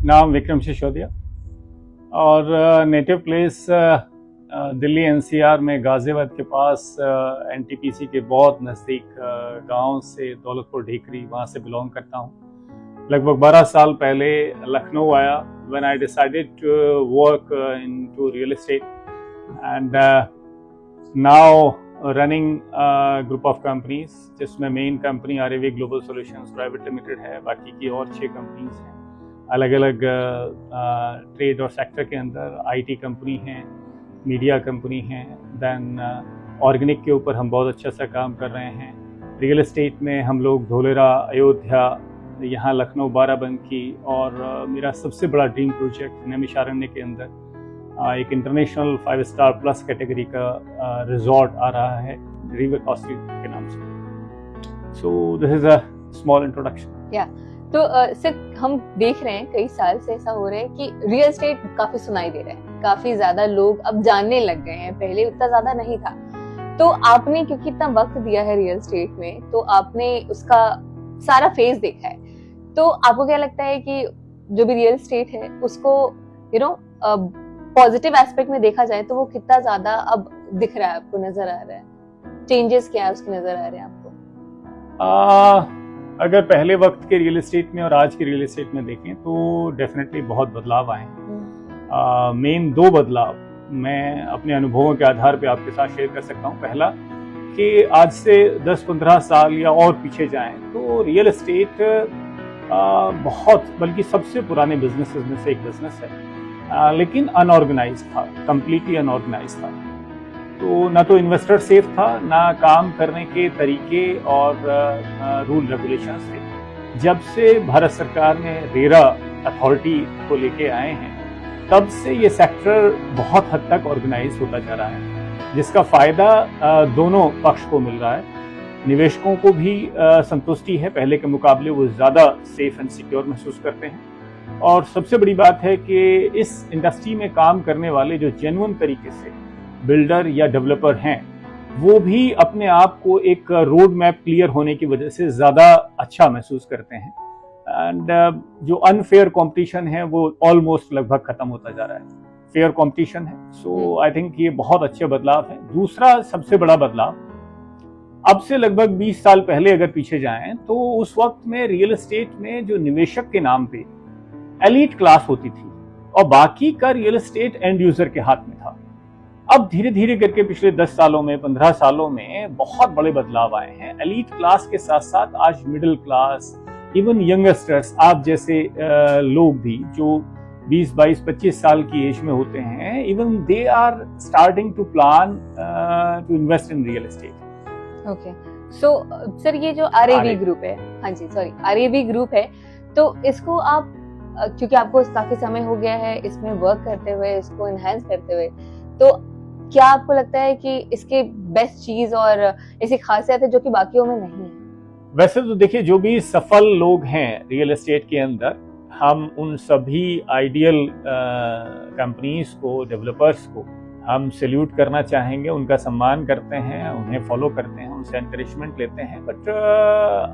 नाम विक्रम सिसोदिया और native place Delhi NCR में गाजियाबाद के पास एनटीपीसी के बहुत नज़दीक गांव से दौलतपुर ढीकरी, वहाँ से बिलोंग करता हूँ। लगभग 12 साल पहले लखनऊ आया when I decided to work into real estate and now running group of companies, जिसमें main company RAV global solutions private limited है। बाकी की और 6 कंपनीज हैं अलग अलग ट्रेड और सेक्टर के अंदर। आईटी कंपनी है, मीडिया कंपनी है, देन ऑर्गेनिक के ऊपर हम बहुत अच्छा सा काम कर रहे हैं। रियल एस्टेट में हम लोग धोलेरा, अयोध्या, यहाँ लखनऊ, बाराबंकी और मेरा सबसे बड़ा ड्रीम प्रोजेक्ट नैमिषारण्य के अंदर एक इंटरनेशनल 5 स्टार प्लस कैटेगरी का रिजॉर्ट आ रहा है रिवर कॉस्टल के नाम से। So this is a small introduction. तो सर, हम देख रहे हैं कई साल से ऐसा हो रहा है कि रियल एस्टेट काफी सुनाई दे रहा है, काफी ज्यादा लोग अब जानने लग गए हैं, पहले उतना ज्यादा नहीं था। तो आपने क्योंकि इतना वक्त दिया है रियल एस्टेट में, तो आपने उसका सारा फेज देखा है, तो आपको क्या लगता है कि जो भी रियल एस्टेट है उसको पॉजिटिव एस्पेक्ट में देखा जाए तो वो कितना ज्यादा अब दिख रहा है, आपको नजर आ रहा है? चेंजेस क्या है उसके नजर आ रहे हैं आपको? अगर पहले वक्त के रियल एस्टेट में और आज के रियल एस्टेट में देखें तो डेफिनेटली बहुत बदलाव आए हैं। मेन 2 बदलाव मैं अपने अनुभवों के आधार पे आपके साथ शेयर कर सकता हूँ। पहला कि आज से 10-15 साल या और पीछे जाएं तो रियल एस्टेट बहुत, बल्कि सबसे पुराने बिजनेसेस में से एक बिजनेस है, लेकिन अनऑर्गेनाइज था, कंप्लीटली अनऑर्गेनाइज था। तो ना तो इन्वेस्टर सेफ था, ना काम करने के तरीके और रूल रेगुलेशंस थे। जब से भारत सरकार ने रेरा अथॉरिटी को लेके आए हैं, तब से ये सेक्टर बहुत हद तक ऑर्गेनाइज होता जा रहा है, जिसका फायदा दोनों पक्ष को मिल रहा है। निवेशकों को भी संतुष्टि है, पहले के मुकाबले वो ज़्यादा सेफ एंड सिक्योर महसूस करते हैं। और सबसे बड़ी बात है कि इस इंडस्ट्री में काम करने वाले जो जेन्युइन तरीके से बिल्डर या डेवलपर हैं, वो भी अपने आप को एक रोड मैप क्लियर होने की वजह से ज़्यादा अच्छा महसूस करते हैं। एंड जो अनफेयर कंपटीशन है वो ऑलमोस्ट लगभग खत्म होता जा रहा है, फेयर कंपटीशन है। सो आई थिंक ये बहुत अच्छे बदलाव है। दूसरा सबसे बड़ा बदलाव, अब से लगभग 20 साल पहले अगर पीछे जाएं तो उस वक्त में रियल एस्टेट में जो निवेशक के नाम पे एलीट क्लास होती थी और बाकी का रियल एस्टेट एंड यूजर के हाथ में था। अब धीरे धीरे करके पिछले 10 सालों में, 15 सालों में बहुत बड़े बदलाव आए हैं। एलीट क्लास के साथ साथ आज मिडिल क्लास, इवन यंगस्टर्स, आप जैसे लोग भी जो 20, 22, 25 साल की एज में होते हैं, even they are starting to plan to invest in real estate. Okay, so sir, ये जो आरएवी ग्रुप है, हाँ जी सॉरी, आरएवी ग्रुप है, तो इसको आप, क्योंकि आपको काफी समय हो गया है इसमें वर्क करते हुए, इसको एनहांस करते हुए, तो क्या आपको लगता है कि इसके बेस्ट चीज और ऐसी खासियत है जो कि बाकियों में नहीं है? वैसे तो देखिए, जो भी सफल लोग हैं रियल एस्टेट के अंदर, हम उन सभी आइडियल कंपनीज को, डेवलपर्स को हम सैल्यूट करना चाहेंगे, उनका सम्मान करते हैं, उन्हें फॉलो करते हैं, उनसे एनकरेजमेंट लेते हैं। But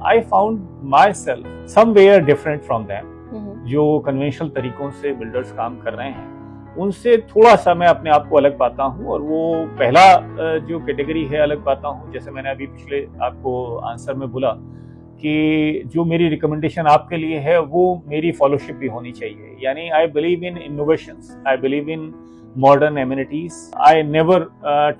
I found my self somewhere different from them. जो कन्वेंशनल तरीकों से बिल्डर्स काम कर रहे हैं, उनसे थोड़ा सा मैं अपने आप को अलग पाता हूँ। और वो पहला जो कैटेगरी है अलग पाता हूँ, जैसे मैंने अभी पिछले आपको आंसर में बोला कि जो मेरी रिकमेंडेशन आपके लिए है वो मेरी फॉलोशिप भी होनी चाहिए। यानी I believe in innovations, I believe in modern amenities. I never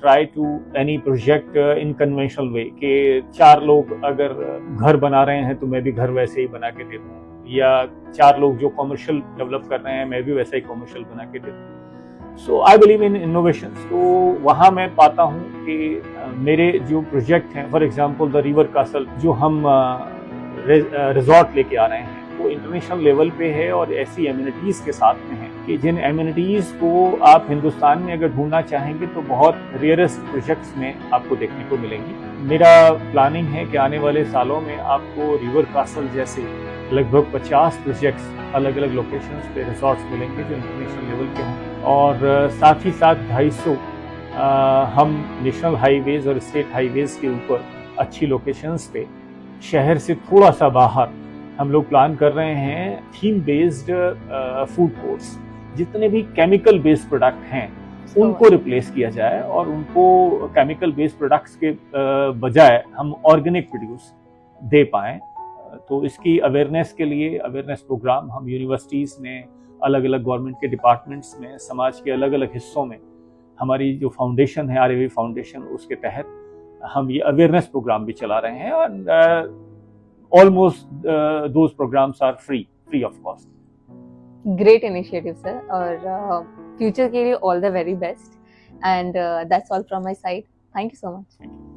try to any project in conventional way कि 4 लोग अगर घर बना रहे हैं तो मैं भी घर वैसे ही बना के दे दूँ, या 4 लोग जो कॉमर्शियल डेवलप कर रहे हैं मैं भी वैसा ही कॉमर्शियल बना के दे दूँ। सो आई बिलीव इन इनोवेशंस। तो वहाँ मैं पाता हूँ कि मेरे जो प्रोजेक्ट हैं, for example the river castle, जो हम रिजॉर्ट लेके आ रहे हैं, वो इंटरनेशनल लेवल पे है और ऐसी एमिनिटीज के साथ में है कि जिन एमिनिटीज को आप हिंदुस्तान में अगर ढूंढना चाहेंगे तो बहुत रेयरेस्ट प्रोजेक्ट्स में आपको देखने को मिलेंगी। मेरा प्लानिंग है कि आने वाले सालों में आपको रिवर कासल जैसे लगभग 50 प्रोजेक्ट्स अलग अलग लोकेशंस पे रिसॉर्ट्स मिलेंगे जो इंटरनेशनल लेवल के हों। और साथ ही साथ 250 हम नेशनल हाईवेज और स्टेट हाईवेज के ऊपर अच्छी लोकेशंस पे, शहर से थोड़ा सा बाहर हम लोग प्लान कर रहे हैं थीम बेस्ड फूड कोर्ट्स। जितने भी केमिकल बेस्ड प्रोडक्ट हैं उनको रिप्लेस किया जाए और उनको केमिकल बेस्ड प्रोडक्ट्स के बजाय हम ऑर्गेनिक प्रोड्यूस दे पाएं। तो इसकी अवेयरनेस के लिए अवेयरनेस प्रोग्राम हम यूनिवर्सिटीज़ में, अलग अलग गवर्नमेंट के डिपार्टमेंट्स में, समाज के अलग अलग हिस्सों में हमारी जो फाउंडेशन है आरएवी फाउंडेशन, उसके तहत हम ये अवेयरनेस प्रोग्राम भी चला रहे हैं और almost those programs are free of cost. Great initiative sir, और फ्यूचर के लिए all the very best, and that's all from my side. Thank you so much.